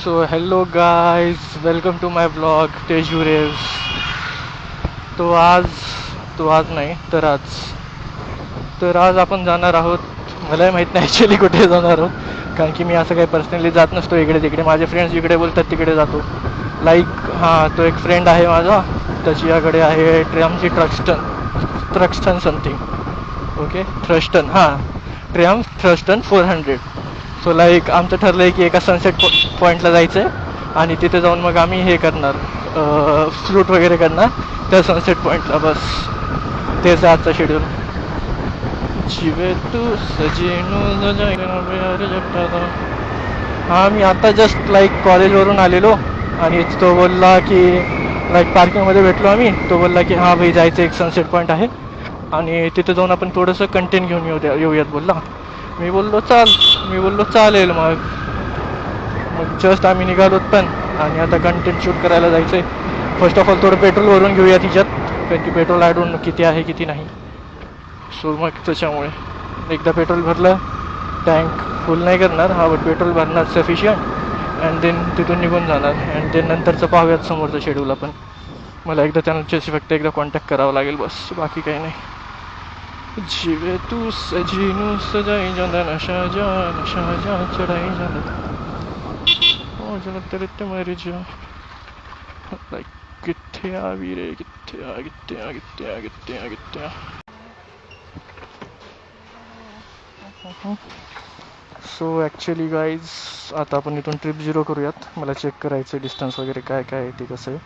So hello guys, welcome to my blog Teju revs. तो आज नाही तर आज आपण जाणार आहोत. मलाही माहीत नाही ॲक्च्युली कुठे जाणार आहोत, कारण की मी असं काही पर्सनली जात नसतो इकडे तिकडे. माझे फ्रेंड्स जिकडे बोलतात तिकडे जातो. लाईक तो एक फ्रेंड आहे माझा, त्याच्याकडे आहे ट्रॅमची Truxton something. Okay, Thruston, tram Thruston 400. So like आमचं ठरलं आहे की एका सनसेट पॉईंटला जायचं आहे आणि तिथे जाऊन मग आम्ही हे करणार, फ्रूट वगैरे करणार त्या सनसेट पॉईंटला. बस तेच आहे आजचा शेड्यूल. शिवे तू सजीनू. मी आता जस्ट लाईक कॉलेजवरून आलेलो आणि तो बोलला की लाईक पार्किंगमध्ये भेटलो आम्ही. तो बोलला की भाई जायचं एक सनसेट पॉईंट आहे आणि तिथे जाऊन आपण थोडंसं कंटेंट घेऊन येऊयात बोलला. मी बोललो चालेल. मग जस्ट आम्ही निघालोत पण, आणि आता कंटेंट शूट करायला जायचं आहे. फर्स्ट ऑफ ऑल थोडं पेट्रोल भरून घेऊया तिच्यात, कारण की पेट्रोल आय डोंट नो किती आहे किती नाही. सो मग त्याच्यामुळे एकदा पेट्रोल भरलं, टँक फुल नाही करणार बट पेट्रोल भरणार सफिशियंट, अँड देन तिथून निघून जाणार. अँड देन नंतरचं पाहूयात समोरचं शेड्यूल आपण. मला एकदा त्यांच्याशी फक्त एकदा कॉन्टॅक्ट करावं लागेल बस, बाकी काही नाही. जीवे तू सजीनू सजाई ਜਾਂਦਾ नशा जा चढ़ाई ਜਾਂਦਾ हो जरा तेरे ते मर जा. लाइक किथे आ वीरे, किथे आ. सो ॲक्च्युली गाईज, आता आपण इथून ट्रिप 0 करूयात. मला चेक करायचं आहे डिस्टन्स वगैरे काय काय आहे ते कसं आहे.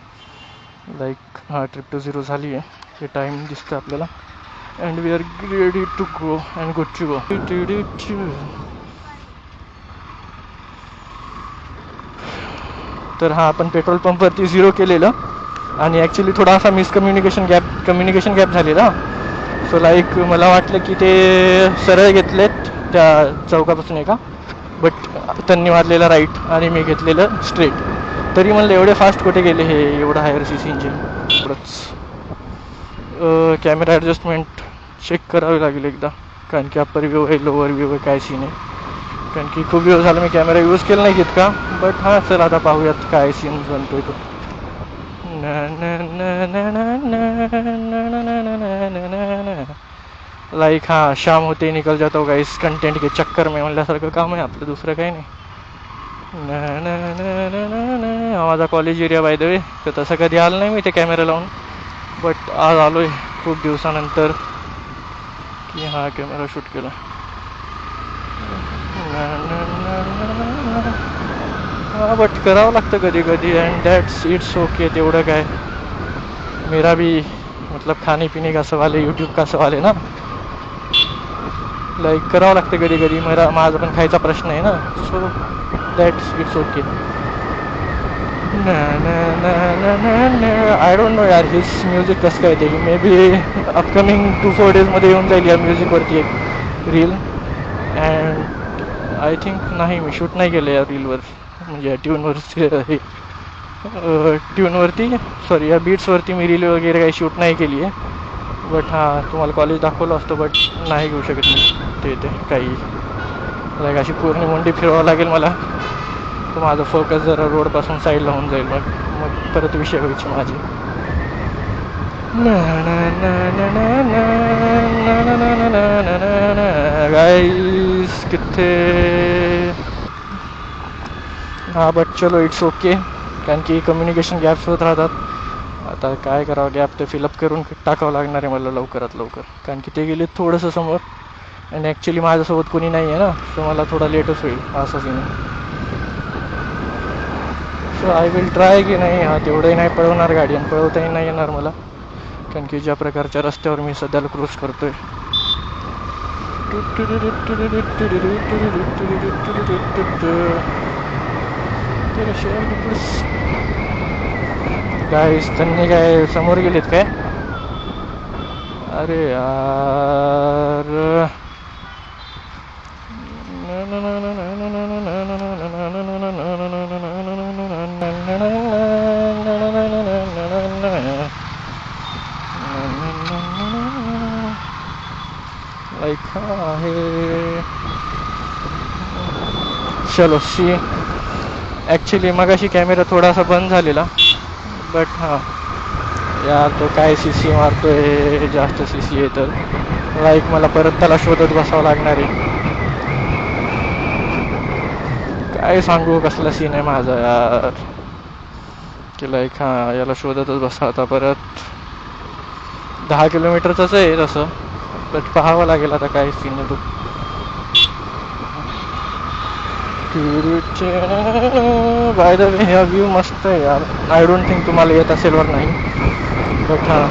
लाईक ट्रिप टू 0 झाली आहे, हे टाईम दिसतं आपल्याला. And we are ready to go and good to go. तर आपण पेट्रोल पंपवरती 0 केलेलं आणि ॲक्च्युली थोडासा कम्युनिकेशन गॅप झालेला. सो लाईक मला वाटलं की ते सरळ घेतलेत त्या चौकापासून एका, बट त्यांनी मारलेला राईट आणि मी घेतलेलं स्ट्रेट. तरी म्हणलं एवढे फास्ट कुठे गेले हे, एवढं higher CC engine. Camera adjustment check करावी लागेल एकदा, कारण की अप्पर व्ह्यू आहे, लोअर व्ह्यू आहे, काय सीन आहे. कारण की खूप दिवस झालं मी कॅमेरा यूज केला नाही इतका. बट चल आता पाहूयात काय सीन बनतोय तो. लाईक शाम होते निकल जाता होगा इस कंटेंट के चक्कर में म्हणल्यासारखं काम आहे आपलं, दुसरं काही नाही. माझा college area by the way, तर तसं कधी आलं नाही मी ते कॅमेरा लावून, बट आज आलो आहे खूप दिवसानंतर की कॅमेरा शूट केला. बट करावं लागतं कधी कधी, अँड दॅट्स इट्स ओके. तेवढं काय, मेरा भी मतलब खाने पिणे का सवाल आहे, यूट्यूब का सवाल आहे ना. लाईक करावं लागतं कधी कधी, माझा पण खायचा प्रश्न आहे ना. So that's it's okay. I don't know यार हिस म्युझिक कसं काय ते. मे बी अपकमिंग 2-4 डेजमध्ये येऊन जाईल या म्युझिकवरती एक रील. अँड आय थिंक नाही, मी शूट नाही केलं या रीलवर, म्हणजे या ट्यूनवरती सॉरी या बीट्सवरती मी रील वगैरे काही शूट नाही केली आहे. बट तुम्हाला कॉलेज दाखवलं असतं, बट नाही घेऊ शकत मी ते काही. लाईक अशी पूर्ण मुंडी फिरवावं लागेल मला, तर माझं फोकस जरा रोडपासून साईडला होऊन जाईल. मग परत विषय व्हायचे माझे. गाईस किथे बट चलो इट्स ओके, कारण की कम्युनिकेशन गॅप्स होत राहतात. आता काय करावं, गॅप ते फिलअप करून टाकावं लागणार आहे मला लवकरात लवकर, कारण की ते गेले थोडंसं समोर आणि ॲक्च्युली माझ्यासोबत कोणी नाही आहे ना, सो मला थोडा लेटच होईल असं scene. So I will try की नाही तेवढंही नाही पळवणार गाडी, आणि पळवताही नाही येणार मला, कारण की ज्या प्रकारच्या रस्त्यावर मी सध्याला क्रूज करतोय. गाईस त्यांनी काय समोर गेलेत काय, अरे यार. लाईक आहे चलो सी. ॲक्च्युली मगाशी कॅमेरा थोडासा बंद झालेला, बट हां यार तो काय सी सी मारतोय, जास्त सी सी आहे तर लाईक मला परत त्याला शोधत बसावं लागणार आहे. काय सांगू कसला सीन आहे माझा यार, की लाईक हां याला शोधतच बसा आता परत. 10 किलोमीटरचंच आहे तसं, बट पाहावं लागेल आता काय सीन आहे तो. बाय द वे हा व्ह्यू मस्त आहे यार. आय डोंट थिंक तुम्हाला येत असेल वर नाही, बट हां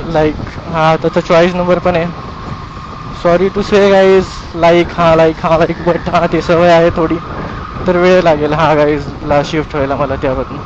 लाईक हा त्याचा चॉईस नंबर पण आहे. Sorry to say guys, like but हां ती सवय आहे थोडी, तर वेळ लागेल हा गाईजला शिफ्ट व्हायला मला त्याबद्दल.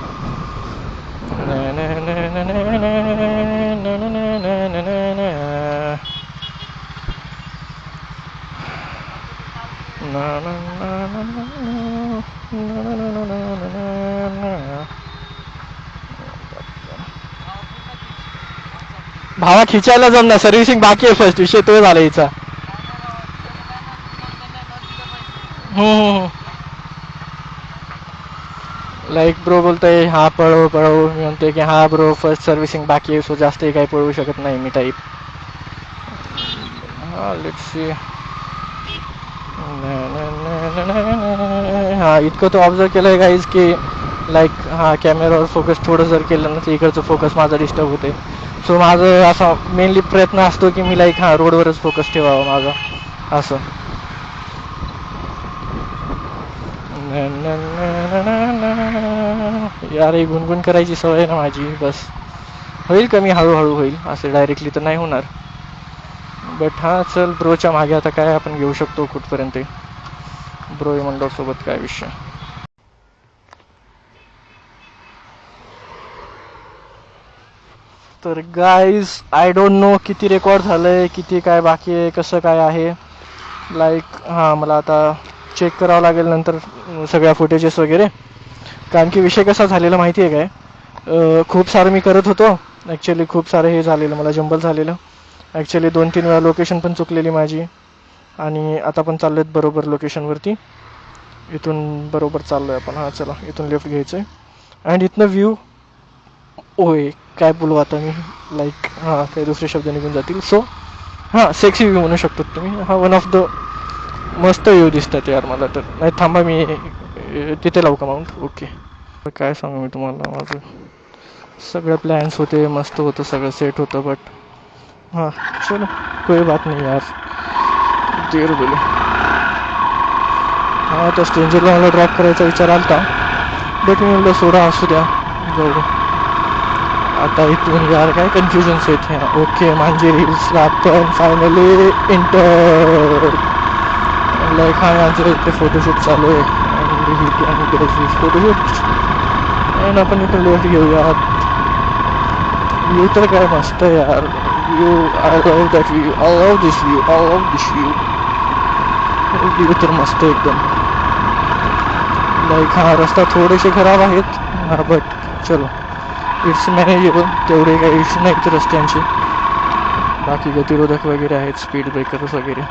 भावा खिचायला जमणार, सर्व्हिसिंग बाकी आहे, फर्स्ट विषय तो झाला हिचा. लाईक ब्रो बोलतोय हा पळव पळव, मी म्हणतोय की हा ब्रो फर्स्ट सर्व्हिसिंग बाकी आहे, सो जास्तही काही पळवू शकत नाही मी टाईप. हा लेट्स सी. हा इतकं तो ऑब्झर्व केलंय गाईज की लाईक हा कॅमेरावर फोकस थोडं जर केलं ना तर इकडचं फोकस माझा डिस्टर्ब होते. सो माझं असा मेनली प्रयत्न असतो की मी लाईक हा रोडवरच फोकस ठेवावा माझा असं. यार ही गुणगुण करायची सवय ना माझी, बस होईल कमी हळूहळू होईल, असं डायरेक्टली तर नाही होणार. बट हां चल ब्रोच्या मागे आता काय आपण घेऊ शकतो कुठपर्यंत ब्रो मंडळ सोबत काय विषय. तर गाईज आय डोंट नो किती रेकॉर्ड झालंय, किती काय बाकी आहे, कसं काय आहे. लाईक हां मला आता चेक करावं लागेल नंतर सगळ्या फुटेजेस वगैरे, कारण की विषय कसा झालेला माहिती आहे काय, खूप सारं मी करत होतो ॲक्च्युली, खूप सारं हे झालेलं मला जंबल झालेलं ॲक्च्युली. 2-3 वेळा लोकेशन पण चुकलेली माझी, आणि आता पण चाललो आहेत बरोबर लोकेशनवरती. इथून बरोबर चाललो आहे आपण. हां चला इथून लेफ्ट घ्यायचं आहे, अँड इथनं व्ह्यू ओय काय बोलू आता मी, लाईक हां काही दुसरे शब्द निघून जातील. सो हां सेक्सी व्ह्यू म्हणू शकतो तुम्ही. हा वन ऑफ द मस्त व्ह्यू दिसतात यार मला तर. नाही थांबा मी तिथे लावू का माउंट. ओके काय सांगू मी तुम्हाला, माझं सगळं प्लॅन्स होते, मस्त होतं, सगळं सेट होतं, बट हां चलो कोई बात नाही यार, देर बोले. हां त्या स्ट्रेंजरला मला ड्रॉप करायचा विचार आला होता, बट मी म्हणलं सोडा असू द्या जाऊ. आता इथून यार काय कन्फ्युजन्स आहेत. ह्या ओके मांजी हिल्सला आपण फायनली इंटर. लाईक हा यांचं इथे फोटोशूट चालू आहे, फोटोशूट, आणि आपण इथून लेफ्ट घेऊया. व्ह्यू तर काय मस्त आहे यार, view I love that view, I love this view, I love this view. View तर मस्त एकदम. लाईक हा रस्ता थोडेसे खराब आहेत हां, बट चलो इट्स मॅनेजेबल, तेवढे काही इश्यू नाहीत रस्त्यांचे. बाकी गतिरोधक वगैरे आहेत, स्पीड ब्रेकर्स वगैरे.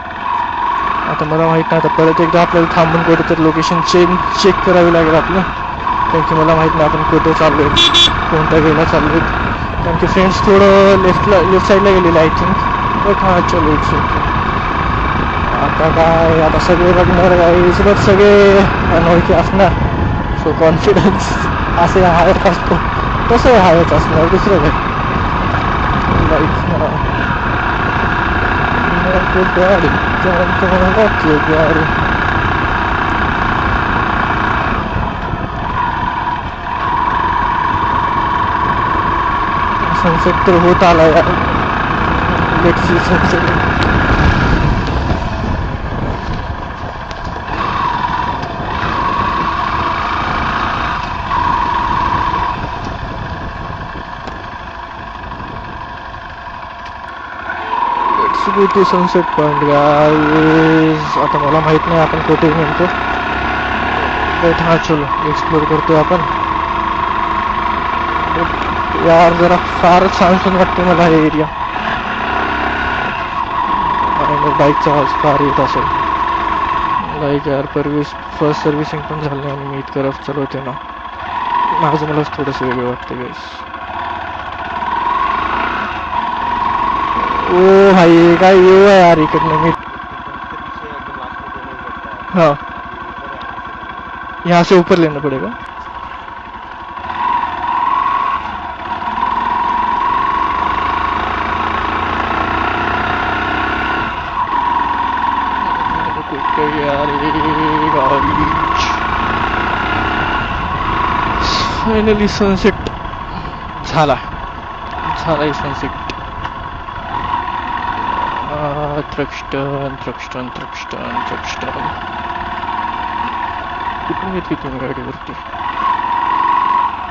आता मला माहीत नाही, आता परत एकदा आपल्याला थांबून कुठे तर लोकेशन चेक करावी लागेल आपलं, कारण की मला माहीत नाही आपण कुठे चाललो आहे, कोणत्या वेळेला चाललो आहे. कारण की फ्रेंड्स थोडं लेफ्ट साईडला गेलेले आय थिंक, बट हां चलो इट्स ओके. आता काय आता सगळे बघणार गाईज, बट सगळे अनोळखी असणार, सो कॉन्फिडन्स असे हायच असतो, तसं हायच असणार, दुसरं काय. लाईक गाडी गाडी सनसेट तर होत आला यार, let's see sunset. To sunset point guys. आता मला माहीत नाही आपण कुठे म्हणतो, बट हां चलो एक्सप्लोर करतोय आपण. यार जरा फार छान वाटते मला हे एरिया. समोर बाईकचा आवाज फार येत असेल. लाईक यार फर्स्ट सर्व्हिसिंग पण झालं नाही आणि मी इतकं रफ चालवते ना, माझं मलाच थोडंसं वेगळं वाटतं गाईस. ओ भाई काय येऊ आहे यार इकडनं मी. हाँ यहाँ से ऊपर लेना पड़ेगा. फायनली सनसेट झाला सनसेट. थ्रक्स्टन कुठून घेतली तुम्ही गाडीवरती?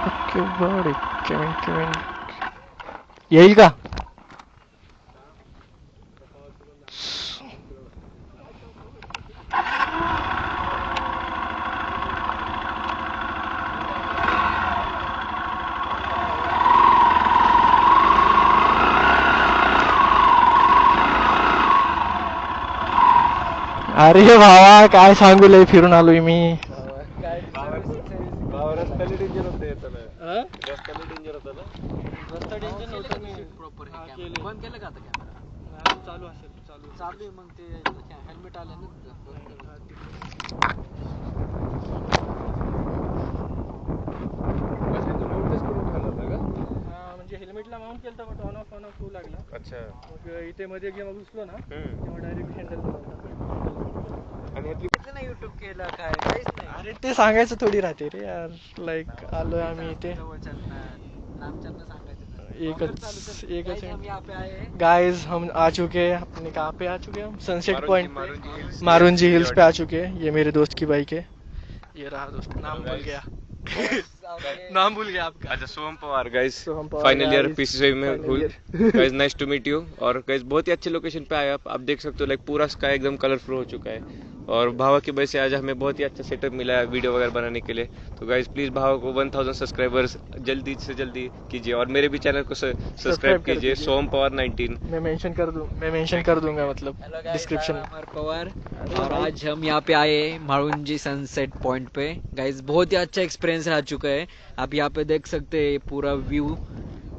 ओके बडे केविन येईल का? अरे भावा काय सांगू लय फिरून आलोय मी. चालू मग ते हेल्मेट आलं ना म्हणजे हेल्मेटला माउंट केलं बट ऑन ऑफ होऊ लागला. अच्छा मग इथे मध्ये जेव्हा घुसलो ना तेव्हा डायरेक्ट हँडल आणि युट्यूब केलं काय काहीच नाही. अरे ते सांगायचं थोडी राहते रे यार. लाईक आलोय आम्ही इथे. एकच गाइस हम आ चुके हैं. अपने कहाँ पे आ चुके हैं हम? सनसेट पॉइंट मारुंजी हिल्स पे आ चुके हैं. ये मेरे दोस्त की बाइक है. ये रहा दोस्त. नाम भूल गया. नाम भूल गया आपका. अच्छा Soham Pawar guys. Final year PCC में guys nice to meet you. और गाइस बहुत ही अच्छे लोकेशन पे आए आप देख सकते हो. लाइक पूरा स्काई एकदम कलरफुल हो चुका है और भावा की वजह से आज हमें बहुत ही अच्छा सेटअप मिला है वीडियो वगैरह बनाने के लिए. तो गाइस प्लीज भावा को 1000 सब्सक्राइबर्स जल्दी से जल्दी कीजिए और मेरे भी चैनल को सब्सक्राइब कीजिए. सोहम पवार 19 मैं मेंशन कर दूंगा मतलब डिस्क्रिप्शन में. पवार. और आज हम यहाँ पे आए मारुंजी सनसेट पॉइंट पे. गाइस बहुत ही अच्छा एक्सपीरियंस रह चुका है. आप यहाँ पे देख सकते हैं पूरा व्यू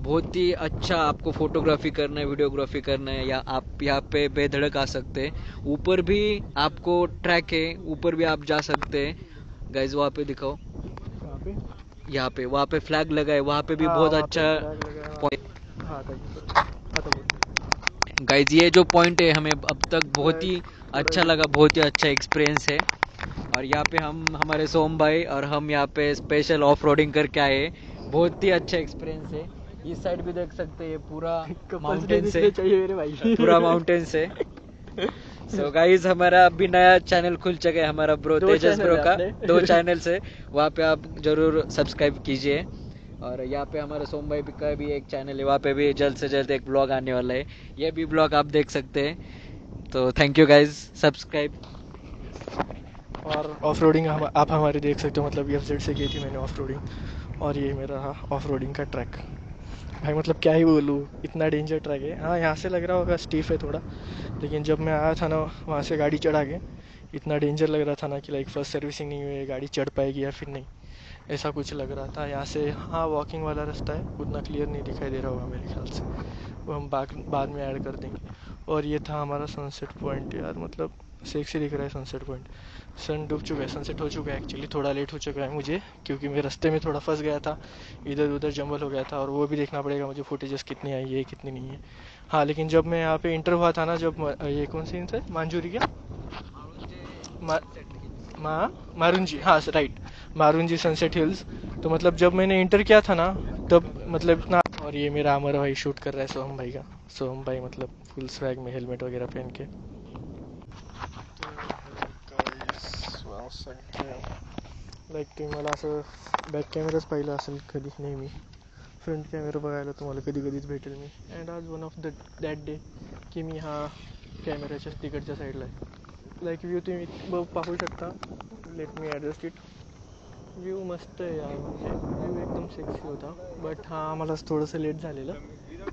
बहुत ही अच्छा. आपको फोटोग्राफी करना है, वीडियोग्राफी करना है, या आप यहाँ पे बेधड़क आ सकते हैं. ऊपर भी आपको ट्रैक है, ऊपर भी आप जा सकते हैं. गाइस वहाँ पे दिखाओ. यहाँ पे वहाँ पे फ्लैग लगा है. वहाँ पे भी बहुत अच्छा पॉइंट. गाइस ये जो पॉइंट है हमें अब तक बहुत ही अच्छा लगा. बहुत ही अच्छा एक्सपीरियंस है. और यहाँ पे हम हमारे सोम भाई और हम यहाँ पे स्पेशल ऑफ रोडिंग करके आए. बहुत ही अच्छा एक्सपीरियंस है. इस साइड भी देख सकते हैं पूरा माउंटेन से. पूरा माउंटेन से. सो गाइस हमारा अभी नया चैनल खुल चुका है हमारा ब्रो तेजस ब्रो का. 2 चैनल से वहाँ पे आप जरूर सब्सक्राइब कीजिए. और यहाँ पे हमारे सोम भाई का भी एक चैनल है. वहाँ पे भी जल्द से जल्द एक ब्लॉग आने वाला है. ये भी ब्लॉग आप देख सकते हैं. तो थैंक यू गाइस. सब्सक्राइब. और ऑफ रोडिंग आप हमारे देख सकते हो. मतलब FZ से की थी मैंने ऑफ रोडिंग. और ये मेरा ऑफ रोडिंग का ट्रैक. भाई मतलब क्या ही बोलूँ, इतना डेंजर ट्रैक है. हाँ यहाँ से लग रहा होगा स्टीफ है थोड़ा, लेकिन जब मैं आया था ना वहाँ से गाड़ी चढ़ा के इतना डेंजर लग रहा था ना कि लाइक फर्स्ट सर्विसिंग नहीं हुई, गाड़ी चढ़ पाएगी या फिर नहीं, ऐसा कुछ लग रहा था. यहाँ से हाँ वॉकिंग वाला रास्ता है, उतना क्लियर नहीं दिखाई दे रहा होगा मेरे ख्याल से. वो हम बाद में ऐड कर देंगे. और ये था हमारा सनसेट पॉइंट. यार मतलब सेक्सी दिख रहा है सनसेट पॉइंट. सन डूब चुका है, सनसेट हो चुका है. एक्चुअली थोड़ा लेट हो चुका है मुझे, क्योंकि मैं रास्ते में थोड़ा फंस गया था, इधर उधर जंगल हो गया था. और वो भी देखना पड़ेगा मुझे फुटेजेस कितनी आई है कितनी नहीं है. हाँ लेकिन जब मैं यहाँ पे इंटर हुआ था ना, जब ये कौन सी है मांजूरी क्या मारुंजी, हाँ राइट, मारुंजी सनसेट हिल्स. तो मतलब जब मैंने इंटर किया था ना तब मतलब इतना. और ये मेरा अमर भाई शूट कर रहा है सोहम भाई का. सोहम भाई मतलब फुल स्वैग में हेलमेट वगैरह पहन के. लाईक तुम्ही मला असं बॅक कॅमेराच पाहिलं असेल कधी नेहमी. फ्रंट कॅमेरा बघायला तुम्हाला कधी कधीच भेटेल मी. अँड आज वन ऑफ दॅट डे की मी हा कॅमेऱ्याच्या तिकडच्या साईडला आहे. लाईक व्ह्यू तुम्ही पाहू शकता. Let me adjust it. View मस्त आहे यार, म्हणजे व्ह्यू एकदम सेक्सी होता. बट हा आम्हाला थोडंसं लेट झालेलं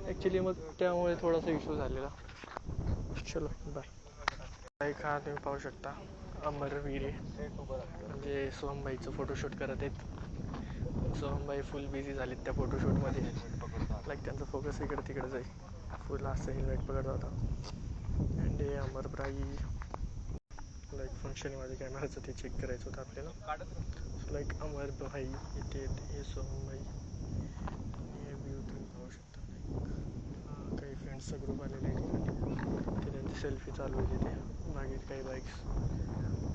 ॲक्च्युली, मग त्यामुळे थोडासा इश्यू झालेला. चलो बाय. लाईक हा तुम्ही पाहू शकता अमरवीर म्हणजे सोहमभाईचं फोटोशूट करत आहेत. सोहमभाई फुल बिझी झालेत त्या फोटोशूटमध्ये. लाईक त्यांचा फोकस इकडे तिकडे जाईल. फुल असं हेल्मेट पकडत होता. अँड हे अमरभाई लाईक फंक्शन आहे माझ्या कॅमेराचं, ते चेक करायचं होतं आपल्याला. सो लाईक अमरभाई इथे हे सोहमभाई आणि हे व्ह्यू तुम्ही पाहू शकता. काही फ्रेंड्सचा ग्रुप आलेला आहे ठिकाणी, ते त्यांची सेल्फी चालू आहे तिथे. मागे काही बाईक्स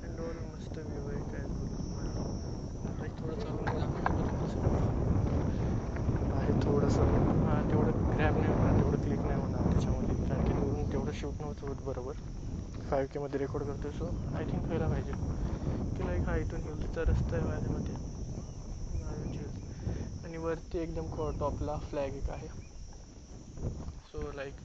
अँड ऑल मस्त व्ह्यू आहे. काय बोलू, लाईक थोडं चालून आहे थोडंसं तेवढं ग्रॅब नाही होणार, तेवढं क्लिक नाही होणार त्याच्यामध्ये, कारण की दुरून तेवढं शूट नव्हतं होत बरोबर. 5K मध्ये रेकॉर्ड करतो. सो आय थिंक व्हायला पाहिजे की लाईक हा इथून हिल्सचा रस्ता आहे माझ्या मते, आणि वरती एकदम टॉपला फ्लॅग एक आहे. So like